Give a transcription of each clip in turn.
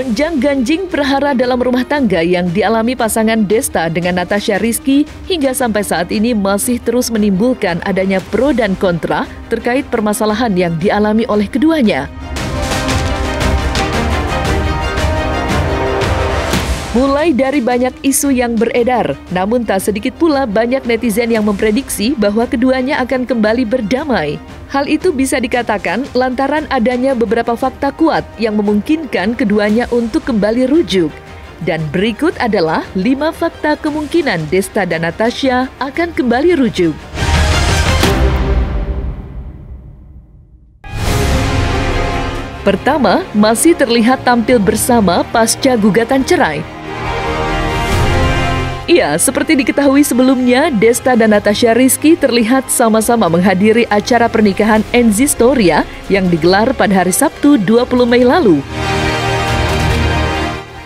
Gonjang-ganjing prahara dalam rumah tangga yang dialami pasangan Desta dengan Natasha Rizky hingga sampai saat ini masih terus menimbulkan adanya pro dan kontra terkait permasalahan yang dialami oleh keduanya. Mulai dari banyak isu yang beredar, namun tak sedikit pula banyak netizen yang memprediksi bahwa keduanya akan kembali berdamai. Hal itu bisa dikatakan lantaran adanya beberapa fakta kuat yang memungkinkan keduanya untuk kembali rujuk. Dan berikut adalah 5 fakta kemungkinan Desta dan Natasha akan kembali rujuk. Pertama, masih terlihat tampil bersama pasca gugatan cerai. Iya, seperti diketahui sebelumnya, Desta dan Natasha Rizky terlihat sama-sama menghadiri acara pernikahan Enzi Storia yang digelar pada hari Sabtu 20 Mei lalu.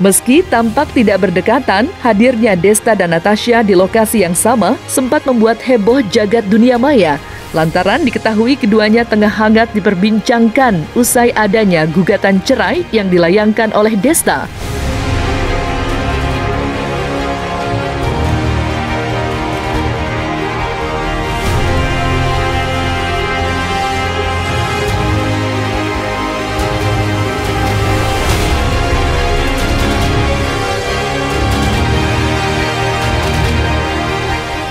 Meski tampak tidak berdekatan, hadirnya Desta dan Natasha di lokasi yang sama sempat membuat heboh jagat dunia maya, lantaran diketahui keduanya tengah hangat diperbincangkan usai adanya gugatan cerai yang dilayangkan oleh Desta.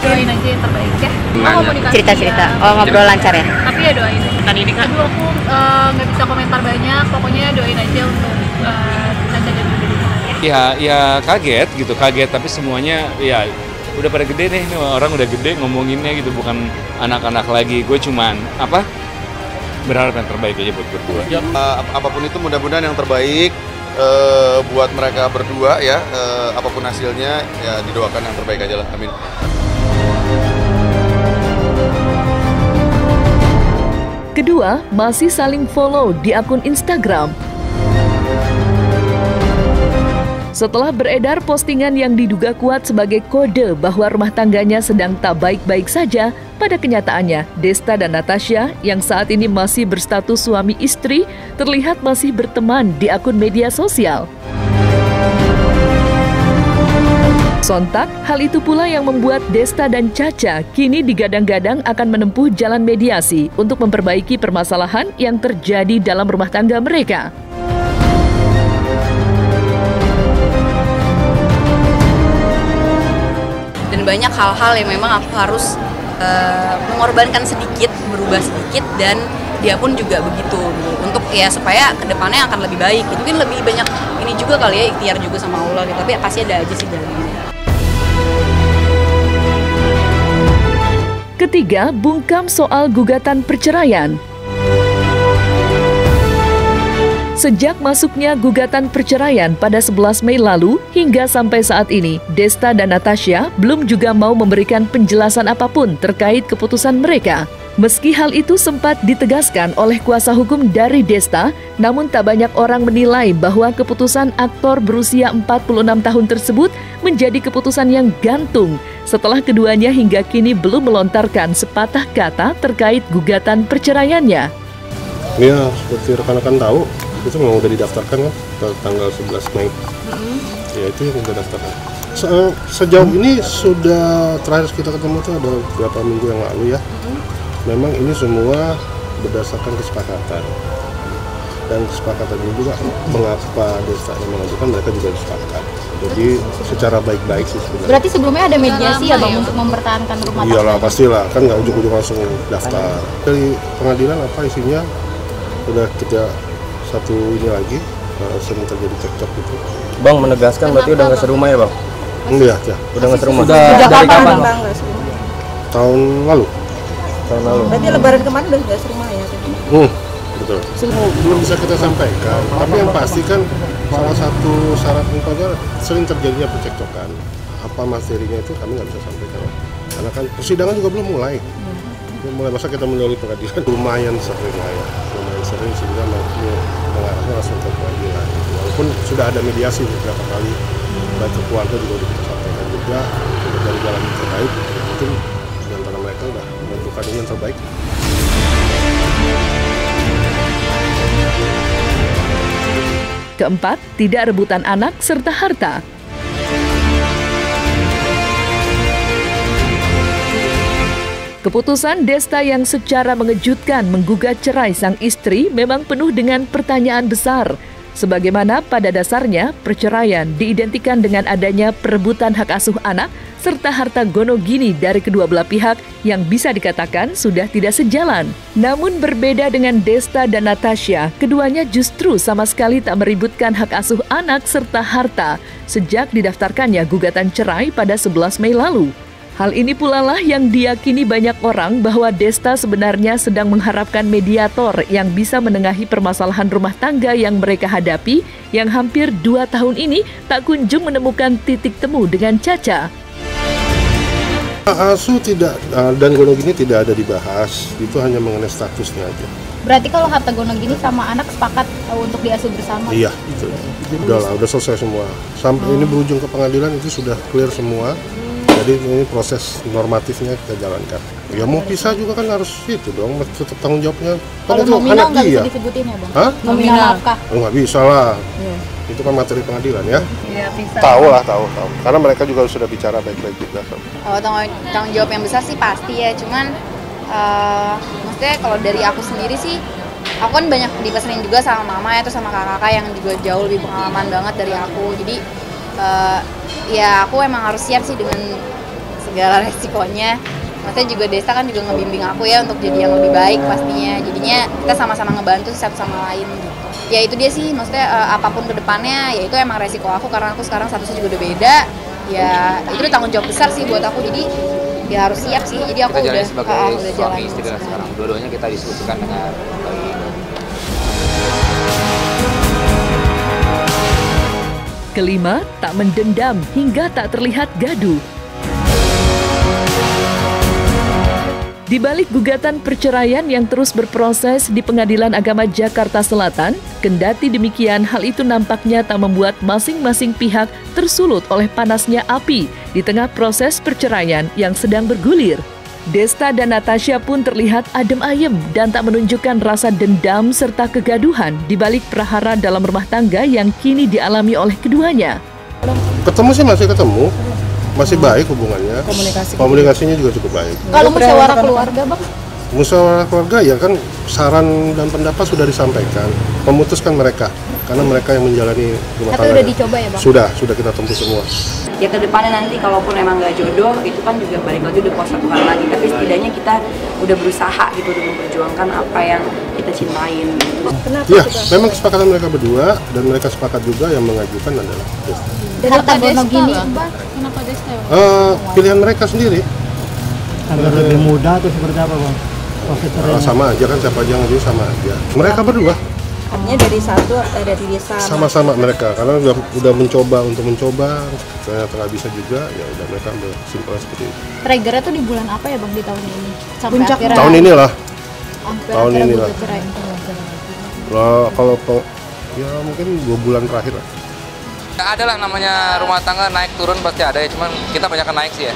Doain aja yang terbaik ya. Cerita-cerita, ngobrol lancar ya. Tapi ya doain. Tadi ini kan aku nggak bisa komentar banyak. Pokoknya doain aja untuk Natasha dan Rizky Ya kaget gitu, kaget tapi semuanya ya udah pada gede nih, orang udah gede ngomonginnya gitu, bukan anak-anak lagi. Gue cuman berharap yang terbaik aja buat berdua. Apapun itu mudah-mudahan yang terbaik buat mereka berdua ya. Apapun hasilnya ya didoakan yang terbaik aja lah. Amin. Kedua, masih saling follow di akun Instagram. Setelah beredar postingan yang diduga kuat sebagai kode bahwa rumah tangganya sedang tak baik-baik saja, pada kenyataannya Desta dan Natasha yang saat ini masih berstatus suami istri terlihat masih berteman di akun media sosial. Sontak, hal itu pula yang membuat Desta dan Caca kini digadang-gadang akan menempuh jalan mediasi untuk memperbaiki permasalahan yang terjadi dalam rumah tangga mereka. Dan banyak hal-hal yang memang aku harus mengorbankan sedikit, berubah sedikit, dan dia pun juga begitu untuk ya supaya kedepannya akan lebih baik. Mungkin lebih banyak ini juga kali ya, ikhtiar juga sama Allah gitu, tapi pasti ada aja sih jalannya. Ketiga, bungkam soal gugatan perceraian. Sejak masuknya gugatan perceraian pada 11 Mei lalu hingga sampai saat ini, Desta dan Natasha belum juga mau memberikan penjelasan apapun terkait keputusan mereka. Meski hal itu sempat ditegaskan oleh kuasa hukum dari Desta, namun tak banyak orang menilai bahwa keputusan aktor berusia 46 tahun tersebut menjadi keputusan yang gantung setelah keduanya hingga kini belum melontarkan sepatah kata terkait gugatan perceraiannya. Ya, seperti rekan-rekan tahu, itu memang udah didaftarkan kan tanggal 11 Mei. Ya, itu yang udah daftarkan. Sejauh ini sudah terakhir kita ketemu tuh ada beberapa minggu yang lalu ya. Memang ini semua berdasarkan kesepakatan. Dan kesepakatan ini juga mengapa Desta yang mengajukan, mereka juga sepakat. Jadi secara baik-baik sih sebenarnya. Berarti sebelumnya ada mediasi ya Bang untuk mempertahankan rumah tangga? Iyalah pastilah, kan nggak ujung-ujung langsung daftar. Dari pengadilan apa isinya udah kita satu ini lagi sering terjadi cekcok gitu. Bang menegaskan berarti udah nggak serumah ya Bang? Iya ya. Udah nggak serumah. Sejak Dari kapan Bang? Tahun lalu. Tahun lalu. Berarti Lebaran kemarin udah nggak serumah ya? Betul. Belum bisa kita sampaikan, tapi yang pasti kan salah satu syarat umpamanya sering terjadinya percekcokan. Apa materinya itu kami nggak bisa sampaikan, karena kan persidangan juga belum mulai. Masa kita melalui pengadilan lumayan sering lah ya, lumayan sering sehingga mengarahnya langsung ke pengadilan. Walaupun sudah ada mediasi beberapa kali, baik ke keluarga juga sudah kita sampaikan juga dari jalan yang terbaik. Mungkin di antara mereka sudah menentukan ini yang terbaik. Keempat, tidak rebutan anak serta harta. Keputusan Desta yang secara mengejutkan menggugat cerai sang istri memang penuh dengan pertanyaan besar. Sebagaimana pada dasarnya, perceraian diidentikan dengan adanya perebutan hak asuh anak serta harta gonogini dari kedua belah pihak yang bisa dikatakan sudah tidak sejalan. Namun berbeda dengan Desta dan Natasha, keduanya justru sama sekali tak meributkan hak asuh anak serta harta sejak didaftarkannya gugatan cerai pada 11 Mei lalu. Hal ini pula lah yang diyakini banyak orang bahwa Desta sebenarnya sedang mengharapkan mediator yang bisa menengahi permasalahan rumah tangga yang mereka hadapi yang hampir 2 tahun ini tak kunjung menemukan titik temu dengan Caca. Asuh tidak dan gonogini tidak ada dibahas, itu hanya mengenai statusnya aja. Berarti kalau harta gonogini sama anak sepakat untuk diasuh bersama? Iya, itu. Udah selesai semua. Sampai ini berujung ke pengadilan itu sudah clear semua. Jadi ini proses normatifnya kita jalankan. Ya mau pisah juga kan harus itu dong, tetap tanggung jawabnya. Kan kalau itu anak nggak dia. Bisa disebutin ya bang? Hah? Nominal nafkah? Oh, nggak bisa lah. Itu kan materi pengadilan ya. Iya, bisa. Tahu. Karena mereka juga sudah bicara baik-baik juga. Tanggung jawab yang besar sih pasti ya, cuman maksudnya kalau dari aku sendiri sih, aku kan banyak dipesenin juga sama mama ya, terus sama kakak-kakak yang juga jauh lebih pengalaman banget dari aku. Jadi ya aku emang harus siap sih dengan segala resikonya. Maksudnya juga Desta kan juga ngebimbing aku ya untuk jadi yang lebih baik pastinya. Jadinya kita sama-sama ngebantu satu sama lain gitu. Ya itu dia sih, maksudnya apapun ke depannya ya itu emang resiko aku karena aku sekarang statusnya juga udah beda. Ya itu udah tanggung jawab besar sih buat aku, jadi ya harus siap sih. Jadi aku kita udah sebagai udah suami jalan istri sekarang. Dua-duanya kita diskusikan dengan baik. Kelima, tak mendendam hingga tak terlihat gaduh. Di balik gugatan perceraian yang terus berproses di Pengadilan Agama Jakarta Selatan, kendati demikian hal itu nampaknya tak membuat masing-masing pihak tersulut oleh panasnya api di tengah proses perceraian yang sedang bergulir. Desta dan Natasha pun terlihat adem ayem dan tak menunjukkan rasa dendam serta kegaduhan di balik prahara dalam rumah tangga yang kini dialami oleh keduanya. Ketemu sih masih ketemu. Masih baik hubungannya. Komunikasinya juga cukup baik. Kalau musyawarah keluarga bang? Musyawarah keluarga ya kan saran dan pendapat sudah disampaikan. Memutuskan mereka karena mereka yang menjalani rumah tangga. Tapi udah dicoba ya bang? Sudah kita tempuh semua. Ya ke depannya nanti kalaupun emang nggak jodoh itu kan juga balik lagi udah puas satu kali lagi, tapi setidaknya kita udah berusaha gitu untuk memperjuangkan apa yang kita cintain gitu. Iya, memang kesepakatan mereka berdua dan mereka sepakat juga yang mengajukan adalah Desta. Dan harta gonogini bang? Kenapa Desta? Pilihan mereka sendiri. Agar lebih mudah atau seperti apa bang? Sama aja kan, siapa aja yang ngajuin sama aja. Mereka berdua. Artinya dari satu dari desa Sama-sama mereka karena udah mencoba ternyata nggak bisa juga, ya udah mereka ambil simpel seperti itu. Triggernya tuh di bulan apa ya bang di tahun ini? Sampai Puncak akhirnya tahun inilah. tahun ini lah. Kalau ya mungkin 2 bulan terakhir lah. Ada lah namanya rumah tangga naik turun pasti ada ya, cuman kita banyak naik sih ya.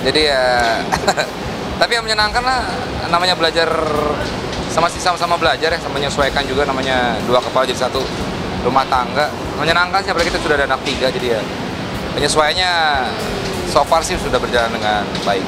Jadi ya tapi yang menyenangkan lah namanya belajar sama-sama belajar ya, sama menyesuaikan juga, namanya 2 kepala jadi 1 rumah tangga. Menyenangkan sih, apalagi kita sudah ada anak 3, jadi ya penyesuaiannya so far sih sudah berjalan dengan baik.